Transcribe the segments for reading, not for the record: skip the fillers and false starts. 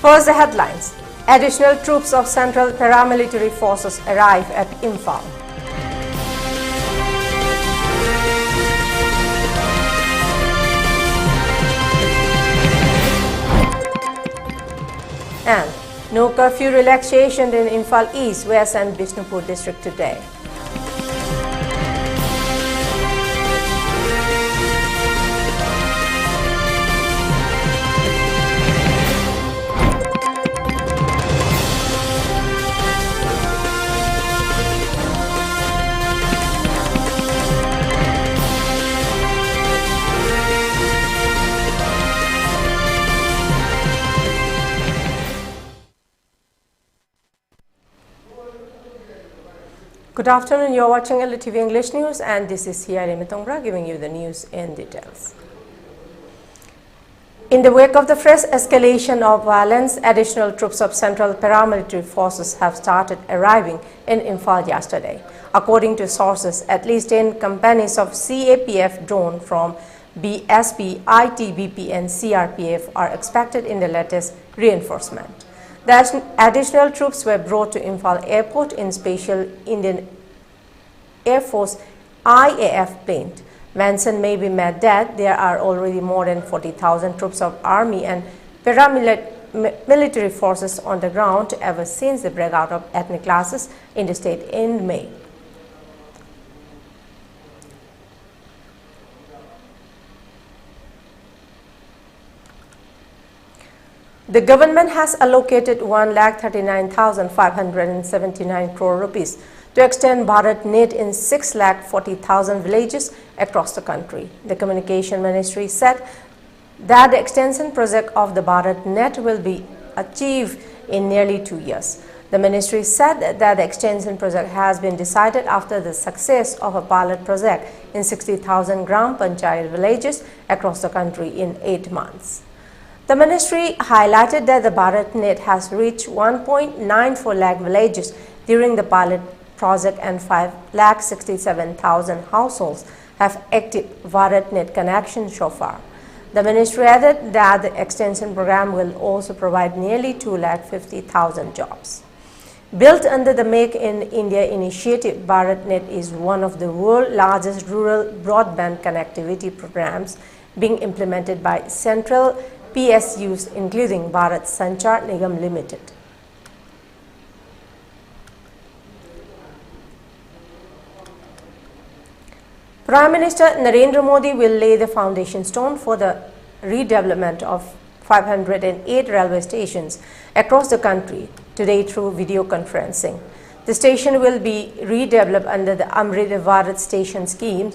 First, the headlines. Additional troops of Central Paramilitary Forces arrive at Imphal. And no curfew relaxation in Imphal East, West and Bishnupur district today. Good afternoon, you are watching ELITETV English News and this is Heeyai giving you the news in details. In the wake of the fresh escalation of violence, additional troops of Central Paramilitary Forces have started arriving in Imphal yesterday. According to sources, at least 10 companies of CAPF drone from BSP, ITBP and CRPF are expected in the latest reinforcement. The additional troops were brought to Imphal Airport in special Indian Air Force IAF plane. Mention may be made that there are already more than 40,000 troops of army and paramilitary forces on the ground ever since the breakout of ethnic clashes in the state in May. The government has allocated 1,39,579 crore rupees to extend BharatNet in 6,40,000 villages across the country. The Communication Ministry said that the extension project of the BharatNet will be achieved in nearly 2 years. The ministry said that the extension project has been decided after the success of a pilot project in 60,000 Gram Panchayat villages across the country in 8 months. The ministry highlighted that the BharatNet has reached 1.94 lakh villages during the pilot project and 5,67,000 households have active BharatNet connection so far. The ministry added that the extension program will also provide nearly 2,50,000 jobs. Built under the Make in India initiative, BharatNet is one of the world's largest rural broadband connectivity programs being implemented by central PSUs, including Bharat Sanchar Nigam Limited. Prime Minister Narendra Modi will lay the foundation stone for the redevelopment of 508 railway stations across the country today through video conferencing. The station will be redeveloped under the Amrit Bharat Station scheme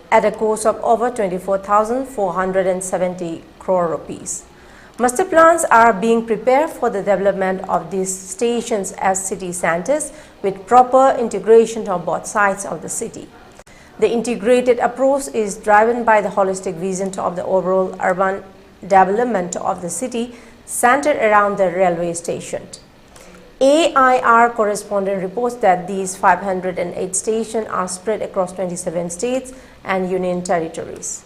at a cost of over 24,470 crore rupees. Master plans are being prepared for the development of these stations as city centers with proper integration of both sides of the city. The integrated approach is driven by the holistic vision of the overall urban development of the city centered around the railway station. AIR correspondent reports that these 508 stations are spread across 27 states and union territories.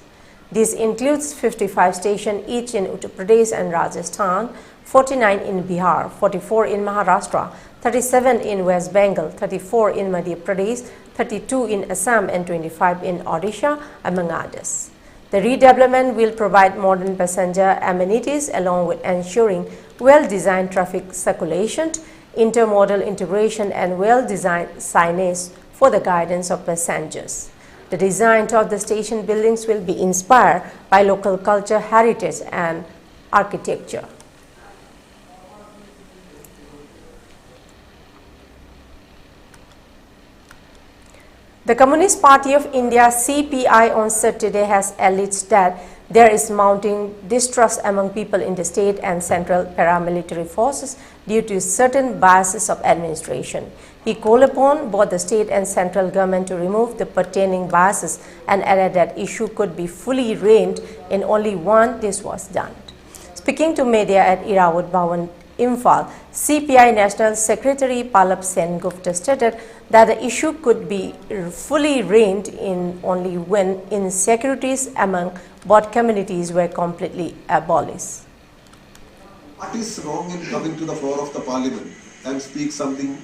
This includes 55 stations each in Uttar Pradesh and Rajasthan, 49 in Bihar, 44 in Maharashtra, 37 in West Bengal, 34 in Madhya Pradesh, 32 in Assam and 25 in Odisha, among others. The redevelopment will provide modern passenger amenities along with ensuring well-designed traffic circulation, intermodal integration and well-designed signage for the guidance of passengers. The design of the station buildings will be inspired by local culture, heritage and architecture. The Communist Party of India CPI on Saturday has alleged that there is mounting distrust among people in the state and central paramilitary forces due to certain biases of administration. He called upon both the state and central government to remove the pertaining biases and added that issue could be fully reined in only once this was done. Speaking to media at Irawat Bhawan, Imphal, CPI National Secretary Palab Sen Gupta stated that the issue could be fully reined in only when insecurities among both communities were completely abolished. What is wrong in coming to the floor of the parliament and speak something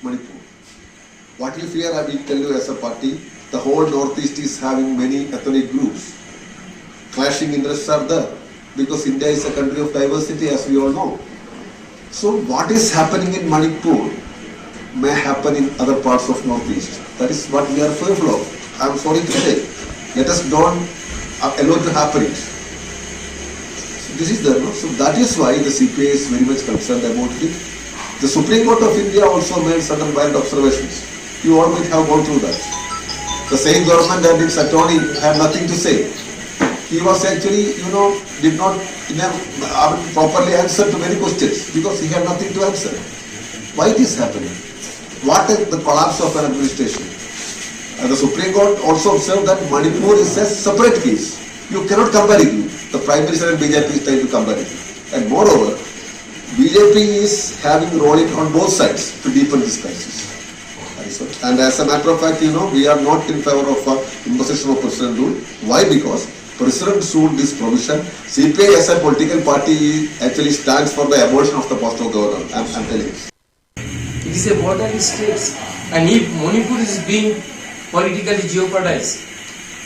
Manipur? What you fear, I will tell you as a party, the whole Northeast is having many ethnic groups. Clashing interests are there because India is a country of diversity, as we all know. So what is happening in Manipur may happen in other parts of Northeast. That is what we are fearful of. I am sorry to say. Let us don't allow it to happen. So this is there, no? So that is why the CPI is very much concerned about it. The Supreme Court of India also made certain wild observations. You all might have gone through that. The same government and its attorney had nothing to say. He was actually, did not properly answer to many questions because he had nothing to answer. Why it is happening? What is the collapse of an administration? The Supreme Court also observed that Manipur is a separate case. You cannot compare it. The Prime Minister and BJP is trying to compare it. And moreover, BJP is having role on both sides to deepen this crisis. And as a matter of fact, we are not in favor of imposition of president rule. Why? Because President's rule is provision. CPI as a political party actually stands for the abolition of the post of governor. I'm telling you. It is a border state, and if Manipur is being politically jeopardized,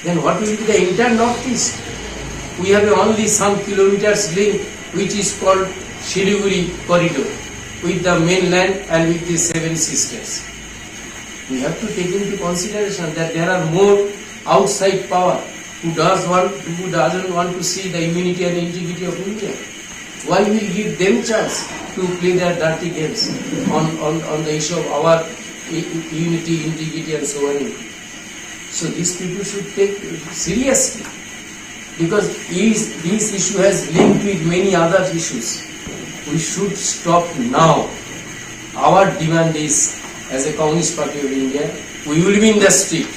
then what will be the entire Northeast? We have only some kilometers link which is called Siliguri corridor with the mainland and with the seven sisters. We have to take into consideration that there are more outside power who doesn't want to see the unity and integrity of India. Why will give them chance to play their dirty games on the issue of our unity, integrity and so on? So these people should take seriously, because this issue has linked with many other issues. We should stop now. Our demand is, as a Communist Party of India, we will be in the street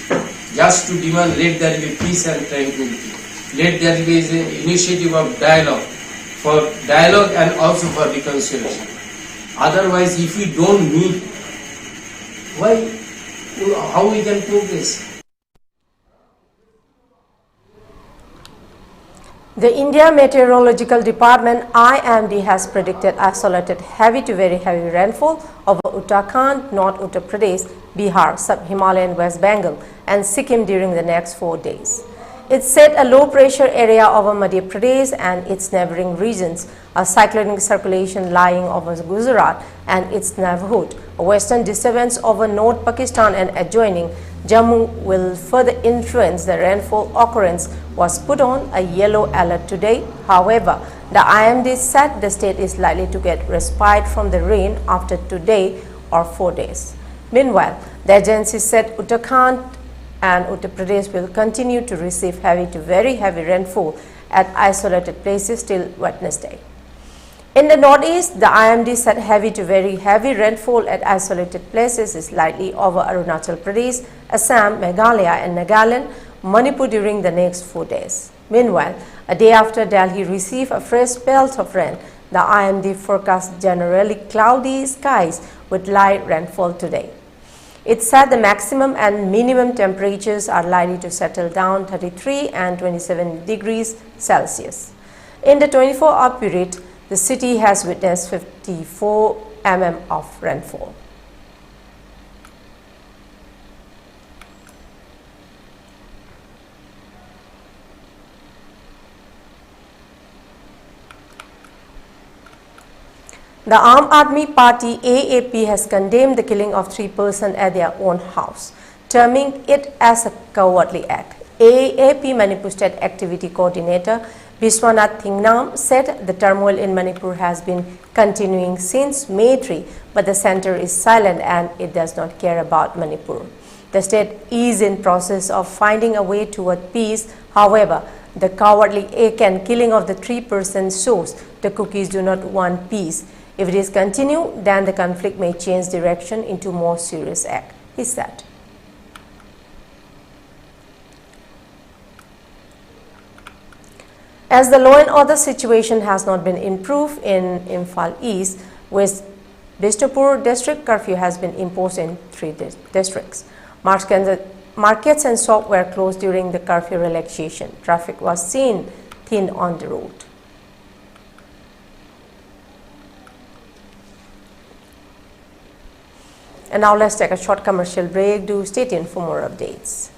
just to demand let there be peace and tranquility. Let there be an initiative of dialogue and also for reconciliation. Otherwise, if we don't meet, how we can progress? The India Meteorological Department IMD has predicted isolated heavy to very heavy rainfall over Uttarakhand, North Uttar Pradesh, Bihar, Sub-Himalayan West Bengal and Sikkim during the next 4 days. It said a low pressure area over Madhya Pradesh and its neighboring regions, a cyclonic circulation lying over Gujarat and its neighborhood, a western disturbance over North Pakistan and adjoining Jammu will further influence the rainfall occurrence was put on a yellow alert today. However, the IMD said the state is likely to get respite from the rain after today or 4 days. Meanwhile, the agency said Uttarakhand and Uttar Pradesh will continue to receive heavy to very heavy rainfall at isolated places till Wednesday. In the northeast, the IMD said heavy to very heavy rainfall at isolated places is likely over Arunachal Pradesh, Assam, Meghalaya and Nagaland, Manipur during the next 4 days. Meanwhile, a day after Delhi received a fresh belt of rain, the IMD forecast generally cloudy skies with light rainfall today. It said the maximum and minimum temperatures are likely to settle down 33 and 27 degrees Celsius. In the 24-hour period, the city has witnessed 54 mm of rainfall. The Aam Aadmi Party AAP has condemned the killing of 3 persons at their own house, terming it as a cowardly act. AAP Manipur State Activity Coordinator Biswanath Thingnam said the turmoil in Manipur has been continuing since May 3, but the center is silent and it does not care about Manipur. The state is in process of finding a way toward peace. However, the cowardly act and killing of the 3 persons shows the cookies do not want peace. If it is continued, then the conflict may change direction into more serious act, he said. As the law and order situation has not been improved in Imphal East, West Bishnupur district curfew has been imposed in 3 districts. Markets and shops were closed during the curfew relaxation. Traffic was seen thin on the road. And now let's take a short commercial break. Do stay tuned for more updates.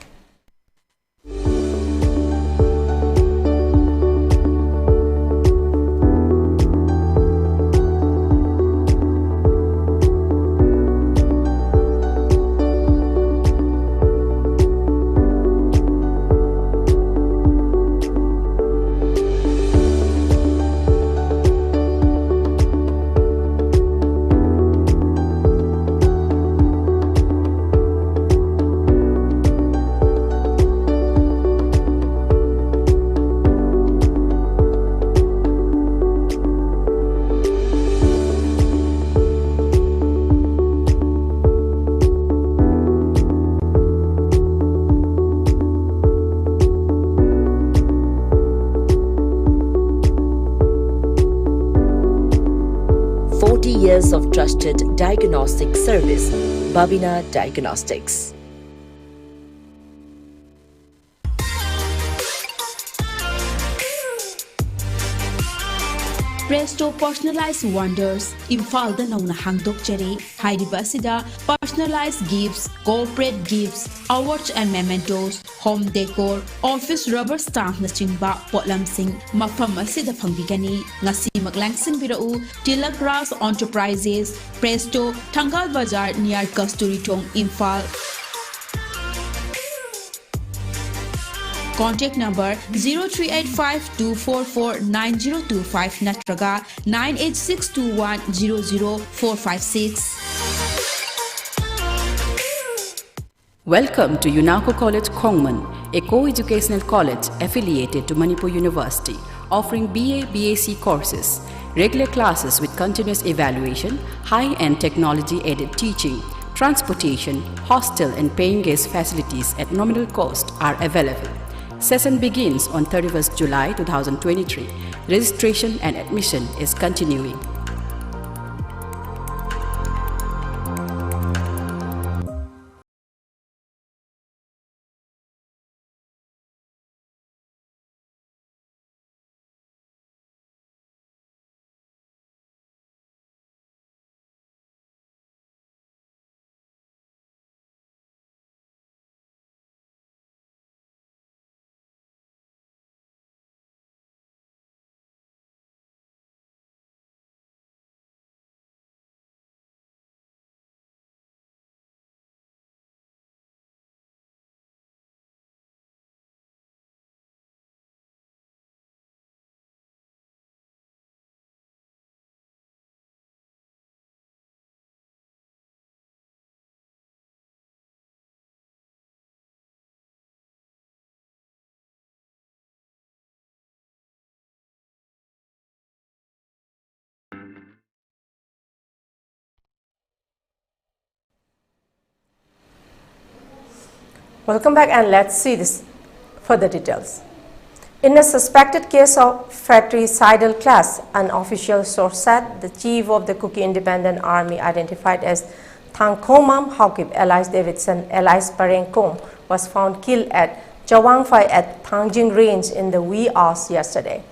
Years of trusted diagnostic service, Babina Diagnostics. Presto Personalized Wonders, Imfalda Nauna Hangdokcheri, Haidibasida, Personalized Gifts, Corporate Gifts, Awards and Mementos, Home Decor, Office Rubber Stamp Nachingba, Potlam Singh, Mafam Asida Pambigani, Ngasi Maglangsing Birau, Tilakras Enterprises, Presto, Tangal Bazar near Kasturitong, Imphal. Contact number 0385-244-9025 natraga 98621-00456. Welcome to UNACO College Kongman, a co-educational college affiliated to Manipur University, offering BA, BAc courses, regular classes with continuous evaluation, high-end technology-aided teaching, transportation, hostel and paying guest facilities at nominal cost are available. Session begins on 31st July 2023. Registration and admission is continuing. Welcome back, and let's see this further details. In a suspected case of fratricidal class, an official source said the chief of the Kuki Independent Army, identified as Thangkhomam Haukip Elias Davidson Elias Parengkom, was found killed at Chawangphai at Thangjing Range in the wee hours yesterday.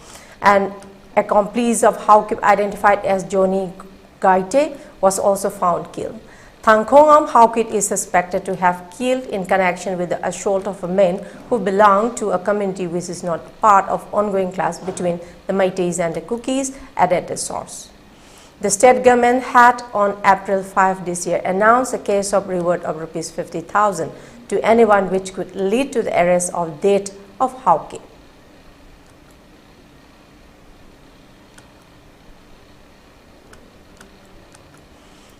An accomplice of Haukip, identified as Johnny Gaite, was also found killed. Thangkhomam Haukip is suspected to have killed in connection with the assault of a man who belonged to a community which is not part of ongoing clash between the Meiteis and the Kukis, added the source. The state government had on April 5 this year announced a case of reward of Rs 50,000 to anyone which could lead to the arrest or death of Haukip.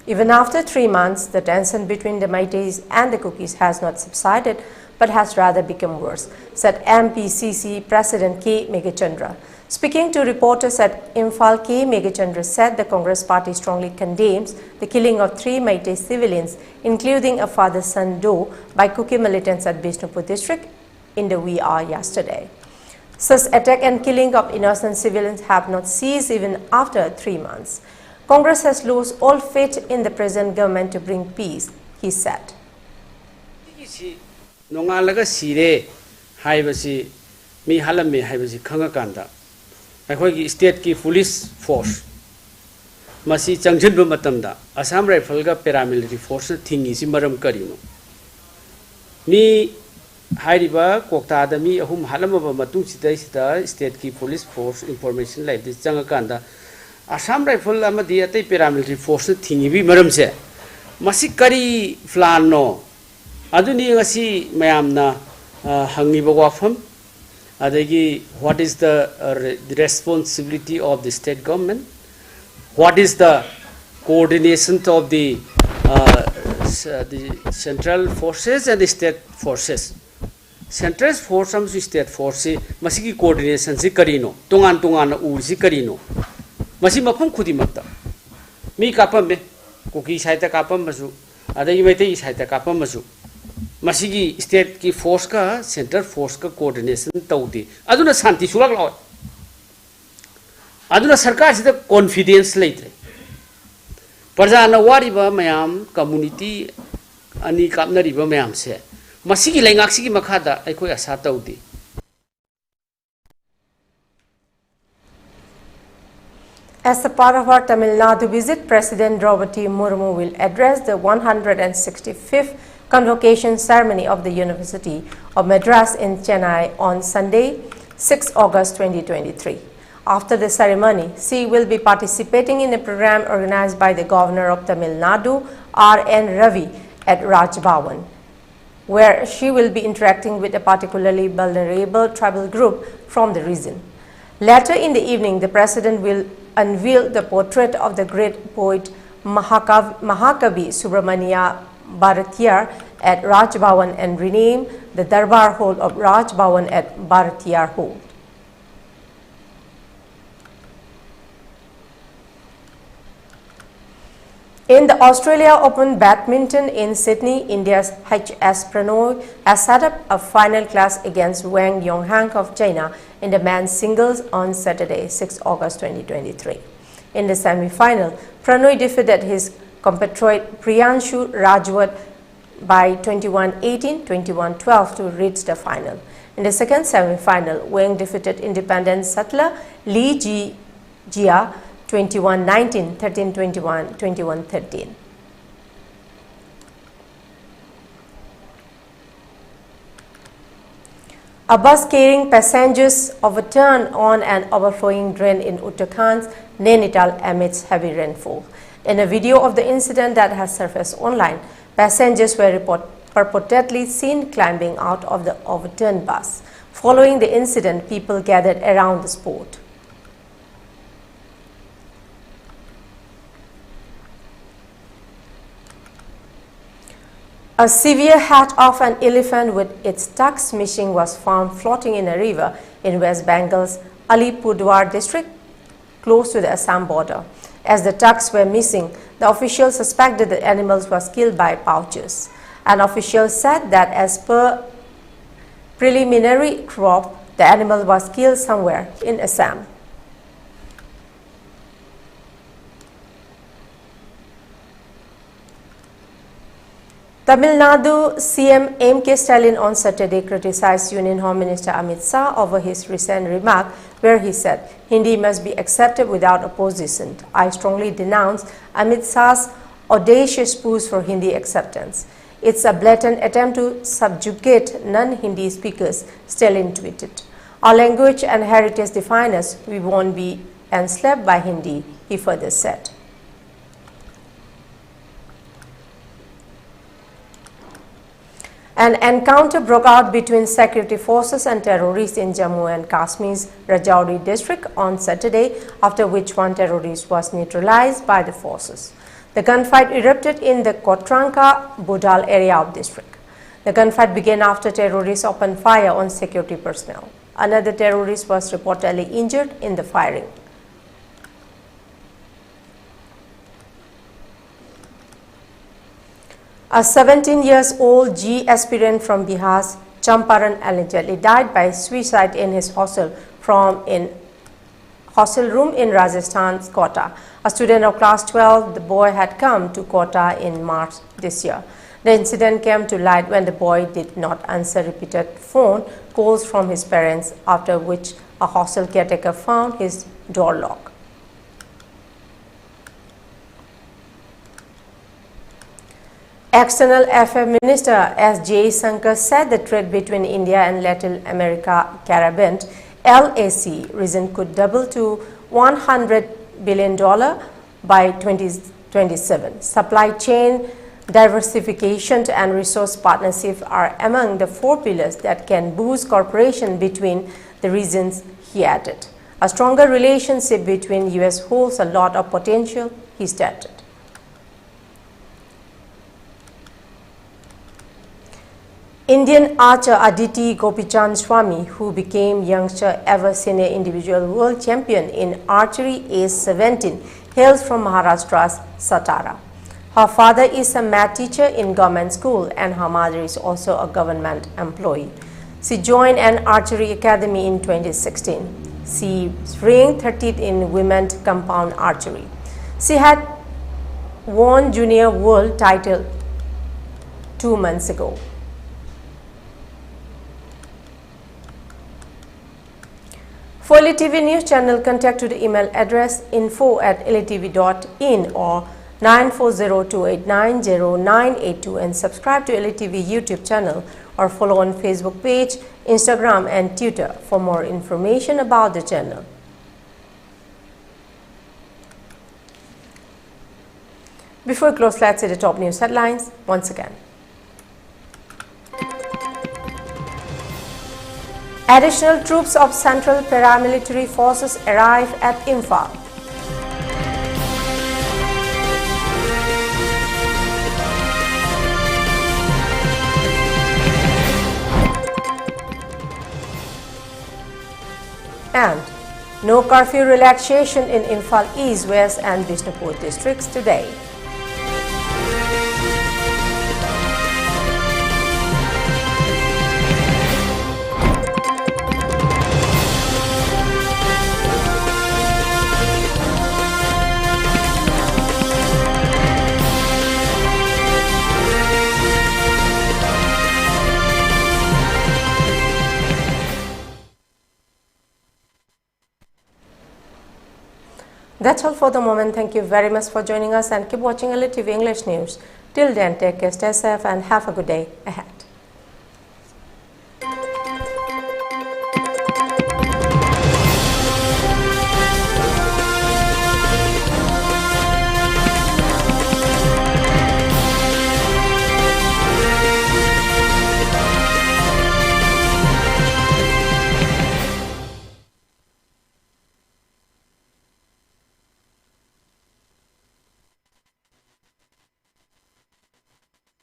Even after 3 months, the tension between the Meiteis and the Kukis has not subsided, but has rather become worse, said MPCC President K. Megachandra. Speaking to reporters at Imphal, K. Megachandra said the Congress party strongly condemns the killing of 3 Meitei civilians, including a father-son duo, by Kuki militants at Bishnupur district in the wee hour yesterday. Such attack and killing of innocent civilians have not ceased even after 3 months. Congress has lost all faith in the present government to bring peace, he said. Nongalaga sire haibasi mi halame haibasi khanga kanda akhoi state ki police force masi changjin ba matamda Assam Rifle ga paramilitary force thingi si maram karino mi hairiba kokta da mi ahum halama ba matung sidai sida state ki police force information lai di changa kanda Assam Rifle amadi atai paramilitary force thingi bi maram se masi kari flan no aduni ngasi mayamna hangi ba wafam adagi what is the responsibility of the state government, what is the coordination of the central forces and the state forces. Central force and state forces masiki coordination si karino tungan ur si karino masi mapam khudi makta mi kapam be kuki saita kapam masu adagi mete saita kapam masu masigi state ki force ka center force ka coordination taudi aduna shanti sulak law aduna sarkar sida confidence leitre parjana wariba mayam community ani kapna riba mayam se masigi laingak sigi makhada aikoi asa taudi. As a part of our Tamil Nadu visit, President Draupadi Murmu will address the 165th convocation ceremony of the University of Madras in Chennai on Sunday, 6 August 2023. After the ceremony, she will be participating in a program organized by the Governor of Tamil Nadu, R.N. Ravi, at Raj Bhavan, where she will be interacting with a particularly vulnerable tribal group from the region. Later in the evening, the President will unveil the portrait of the great poet Mahakavi Subramania Bharatiyar at Raj Bhavan and rename the Darbar Hall of Raj Bhavan at Bharatiyar Hall. In the Australia Open Badminton in Sydney, India's H.S. Pranoy has set up a final clash against Wang Yonghang of China in the men's singles on Saturday, 6 August 2023. In the semi-final, Pranoy defeated his compatriot Priyanshu Rajwat by 21-18, 21-12 to reach the final. In the second semi-final, Wang defeated independent settler Li Jia 21-19, 13-21, 21-13. A bus carrying passengers overturned on an overflowing drain in Uttarakhand's Nainital amidst heavy rainfall. In a video of the incident that has surfaced online, passengers were purportedly seen climbing out of the overturned bus. Following the incident, people gathered around the spot. A severe head of an elephant with its tusk missing was found floating in a river in West Bengal's Alipurduar district, close to the Assam border. As the tucks were missing, the officials suspected the animals was killed by poachers. An official said that as per preliminary report, the animal was killed somewhere in Assam. Tamil Nadu CM M.K. Stalin on Saturday criticized Union Home Minister Amit Shah over his recent remark where he said, Hindi must be accepted without opposition. I strongly denounce Amit Shah's audacious push for Hindi acceptance. It's a blatant attempt to subjugate non-Hindi speakers, Stalin tweeted. Our language and heritage define us. We won't be enslaved by Hindi, he further said. An encounter broke out between security forces and terrorists in Jammu and Kashmir's Rajouri district on Saturday, after which one terrorist was neutralized by the forces. The gunfight erupted in the Kotranka Budal area of district. The gunfight began after terrorists opened fire on security personnel. Another terrorist was reportedly injured in the firing. A 17-year-old G aspirant from Bihar's Champaran allegedly died by suicide in his hostel room in Rajasthan's Kota. A student of class 12, the boy had come to Kota in March this year. The incident came to light when the boy did not answer repeated phone calls from his parents, after which a hostel caretaker found his door locked. External Affairs Minister S. Jaishankar said the trade between India and Latin America Caribbean LAC region could double to $100 billion by 2027. Supply chain diversification and resource partnership are among the 4 pillars that can boost cooperation between the regions, he added. A stronger relationship between US holds a lot of potential, he stated. Indian archer Aditi Gopichand Swamy, who became youngster ever senior individual world champion in archery age 17, hails from Maharashtra's Satara. Her father is a math teacher in government school and her mother is also a government employee. She joined an archery academy in 2016. She ranked 30th in women's compound archery. She had won junior world title 2 months ago. For ELITETV News Channel, contact to the email address info@elitetv.in or 9402890982 and subscribe to ELITETV YouTube channel or follow on Facebook page, Instagram and Twitter for more information about the channel. Before we close, let's see the top news headlines once again. Additional troops of Central Paramilitary Forces arrive at Imphal. And no curfew relaxation in Imphal East, West and Bishnupur districts today. That's all for the moment. Thank you very much for joining us and keep watching ELITETV English News. Till then, take care, stay safe and have a good day ahead.